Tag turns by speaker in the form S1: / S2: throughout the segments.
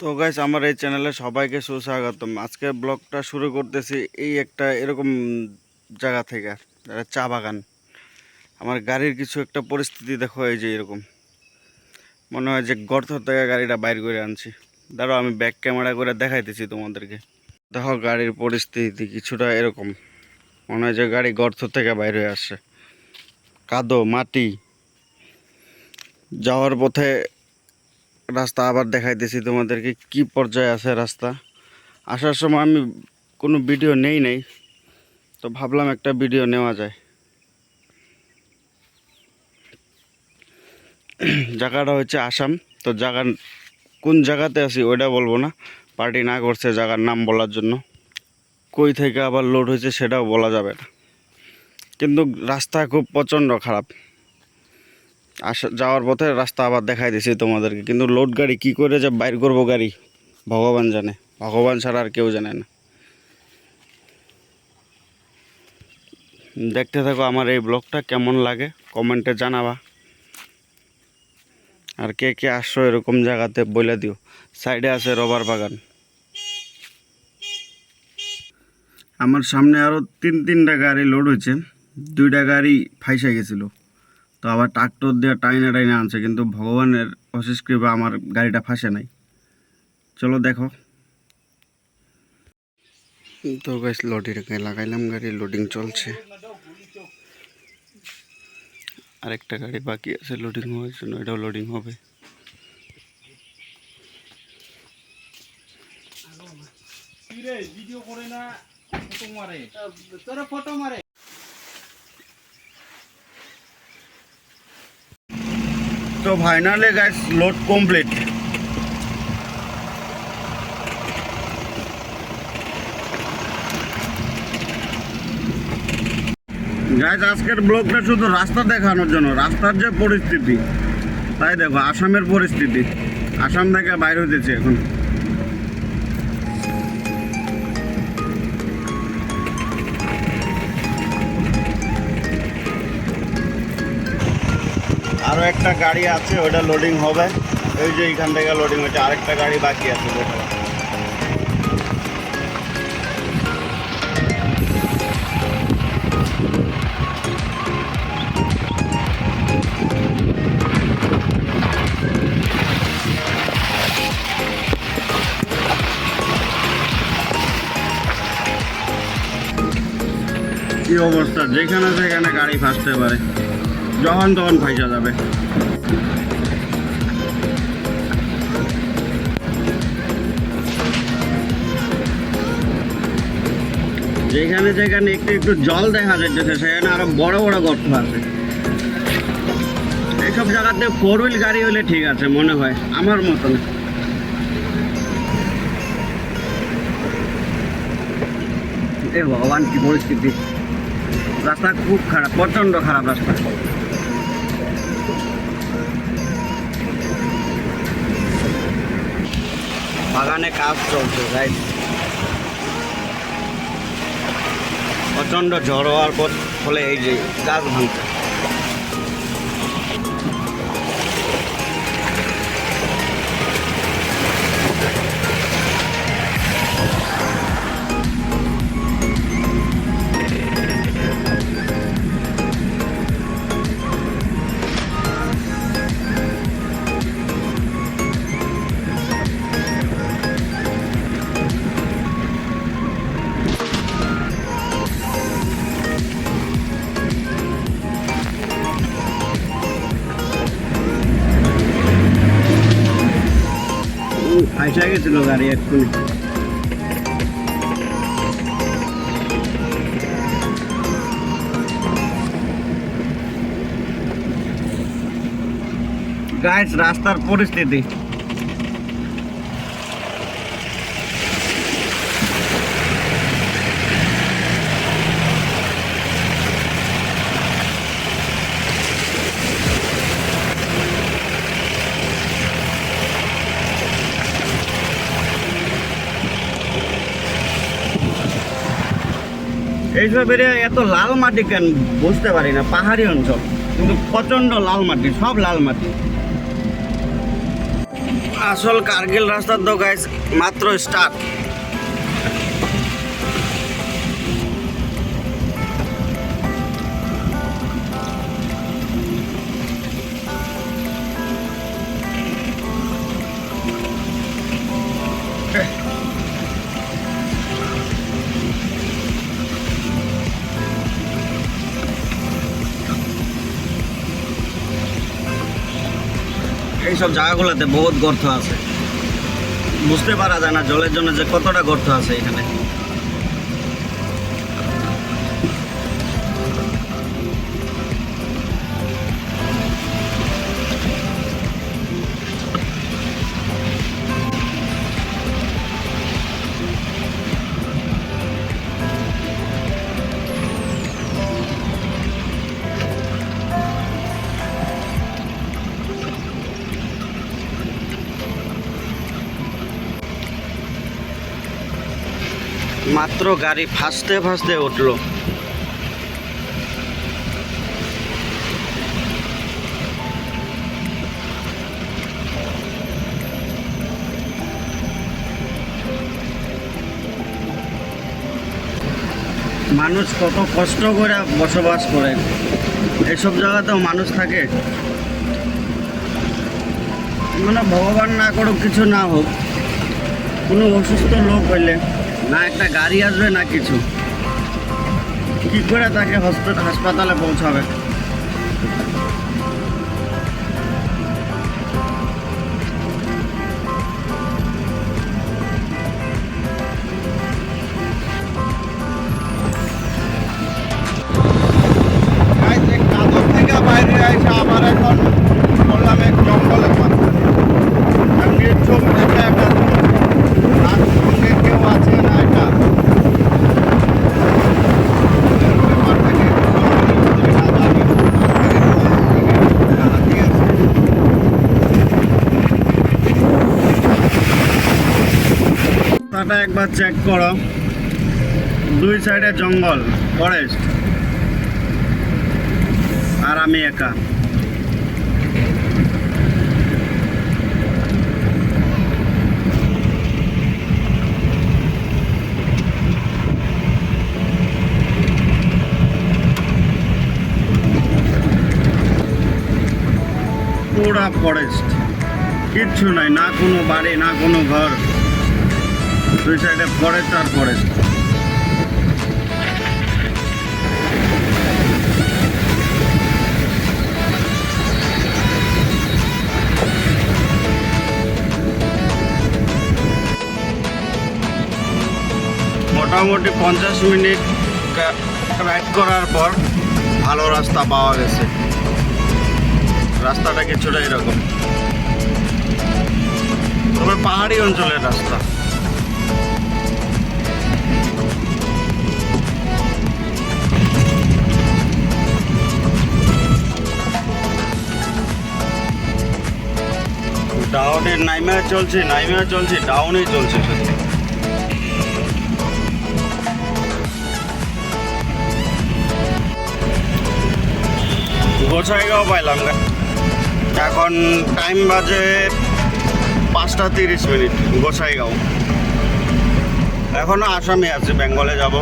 S1: তো গাইস আমার এই চ্যানেলে সবাইকে সুস্বাগতম। আজকে ব্লগটা শুরু করতেছি এই একটা এরকম জায়গা থেকে, একটা চা বাগান। আমার গাড়ির কিছু একটা পরিস্থিতি দেখো, এই যে এরকম মনে হয় যে গর্ত থেকে গাড়িটা বাইর করে আনছি। দাঁড়াও আমি ব্যাক ক্যামেরা করে দেখাইতেছি তোমাদেরকে। দেখো গাড়ির পরিস্থিতি কিছুটা এরকম, মনে হয় যে গাড়ি গর্ত থেকে বাইর হয়ে আসছে। কাদো মাটি, যাওয়ার পথে রাস্তা আবার দেখাইতেছি তোমাদেরকে কি পর্যায়ে আছে রাস্তা। আসার সময় আমি কোনো ভিডিও নেই নাই, তো ভাবলাম একটা ভিডিও নেওয়া যায়। জায়গাটা হচ্ছে আসাম। তো জায়গার কোন জায়গাতে আছি ওইটা বলবো না, পার্টি না করছে জায়গার নাম বলার জন্য। কই থেকে আবার লোড হয়েছে সেটাও বলা যাবে না, কিন্তু রাস্তা খুব প্রচণ্ড খারাপ। যাওয়ার পথে রাস্তা আবার দেখাই দিছি তোমাদেরকে, কিন্তু লোড গাড়ি কী করে যে বাইর করবো গাড়ি ভগবান জানে, ভগবান ছাড়া আর কেউ জানে না। দেখতে থাকো আমার এই ব্লগটা, কেমন লাগে কমেন্টে জানাবা। আর কে কে আসছো এরকম জায়গাতে বলে দিও। সাইডে আছে রবার বাগান। আমার সামনে আরও তিনটা গাড়ি লোড হয়েছে, দুইটা গাড়ি ফাইসা গেছিলো, তো আবার ট্রাক্টর দিয়ে টাইনে আনছে, কিন্তু ভগবানের অশেষ কৃপা আমার গাড়িটা ফাঁসে নাই। চলো দেখো। তো গাইস লোডিং লাগাইলাম, গাড়ি লোডিং চলছে। আরেকটা গাড়ি বাকি আছে লোডিং হওয়ার জন্য, এটাও লোডিং হবে। তো finally guys load complete. Guys আজকের ব্লগটা শুধু রাস্তা দেখানোর জন্য, রাস্তার যে পরিস্থিতি তাই দেখো, আসামের পরিস্থিতি। আসাম থেকে বাইর হইতেছে এখন। আরও একটা গাড়ি আছে, ওটা লোডিং হবে। এই যে এইখান থেকে লোডিং হচ্ছে, আরেকটা গাড়ি বাকি আছে দেখো। কি অবস্থা, যেখানে সেখানে গাড়ি ফাঁসতে পারে, যখন তখন ফাঁসা যাবে। যেখানে যেখানে একটু জল দেখা যাচ্ছে সেখানে আরো বড় বড় গর্ত আছে। এইসব জায়গাতে 4 হুইল গাড়ি হলে ঠিক আছে মনে হয় আমার মতন। এ ভগবান কি পরিস্থিতি, রাস্তা খুব খারাপ, প্রচন্ড খারাপ রাস্তা। বাগানে কাজ চলছে রাইট। প্রচন্ড ঝড় হওয়ার ফলে এই যে গাছ ভাঙছে। ফাইসা গেছিল গাড়ি এক্ষুনি। গাইস রাস্তার পরিস্থিতি, এইসব এরিয়া এত লাল মাটি কেন বুঝতে পারি না। পাহাড়ি অঞ্চল কিন্তু প্রচন্ড লাল মাটি, সব লাল মাটি। আসল কার্গিল রাস্তা তো গাইস মাত্র স্টার্ট। এইসব জায়গাগুলোতে বহুত গর্ত আছে, বুঝতে পারা যায় না জলের জন্য যে কতটা গর্ত আছে এখানে। মাত্র গাড়ি ফাঁসতে ফাঁসতে উঠলো। মানুষ কত কষ্ট করে বসবাস করে, এইসব জায়গাতেও মানুষ থাকে। মানে ভগবান না করুক, কিছু না হোক, কোনো অসুস্থ লোক হইলে না একটা গাড়ি আসবে না কিছু, কি করে তাকে হাসপাতালে পৌঁছাবে? কাদর থেকে বাইরে আসে আবার এখন বললাম এক জঙ্গলের মাঝে চোখ দেখে একটা সঙ্গে কেউ আছে না, এটা রাস্তাটা একবার চেক করো, দুই সাইডে জঙ্গল ফরেস্ট, আর আমি একা। পুরা ফরেস্ট, কিচ্ছু নাই, না কোনো বাড়ি না কোনো ঘর, দুই সাইডে ফরেস্ট আর ফরেস্ট। মোটামুটি 50 মিনিট রাইড করার পর ভালো রাস্তা পাওয়া গেছে। রাস্তাটা কিছুটা এরকম, তবে পাহাড়ি অঞ্চলের রাস্তা। ডাউনের নাইমা চলছে ডাউনেই চলছে শুধু। গোসাইগাঁও পাইলাম, এখন টাইম বাজে 5:30 গোসাইগাঁও। এখনো আসামে আছে, বেঙ্গলে যাব,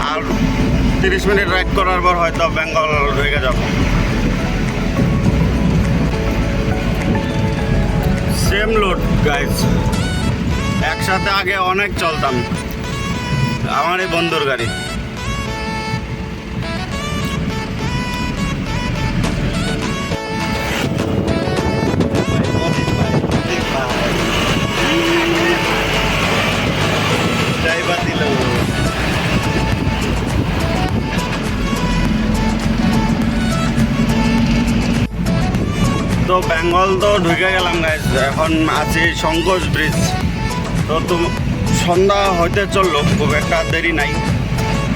S1: আর 30 মিনিট রাইড করার পর হয়তো বেঙ্গল ঢুকে যাব। সেম লোড গাইজ, একসাথে আগে অনেক চলতাম, আমার এই বন্ধুর গাড়ি। তো বেঙ্গল তো ঢুকে গেলাম গাইজ, এখন আছি সংকোচ ব্রিজ। তো সন্ধ্যা হইতে চললো, খুব একটা দেরি নাই।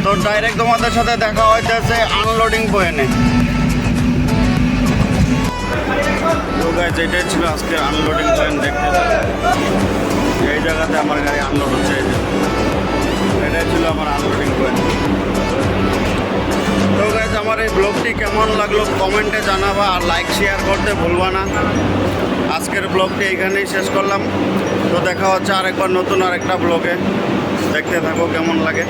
S1: তো ডাইরেক্ট তোমাদের সাথে দেখা হইতেছে আনলোডিং পয়েন্টে। তো গাইজ এটাই ছিল আজকে আনলোডিং পয়েন্ট। দেখতে এই জায়গাতে আমার গাড়ি আনলোড হচ্ছে, এটাই ছিল আমার আনলোডিং পয়েন্ট। তো গাইজ আমার এই ব্লগটি কেমন লাগলো কমেন্টে জানাবা, আর লাইক শেয়ার করতে ভুলবা না। আজকের ব্লগটি এইখানেই শেষ করলাম। তো দেখা হচ্ছে আরেকবার নতুন আরেকটা ব্লগে। দেখতে থাকো কেমন লাগে।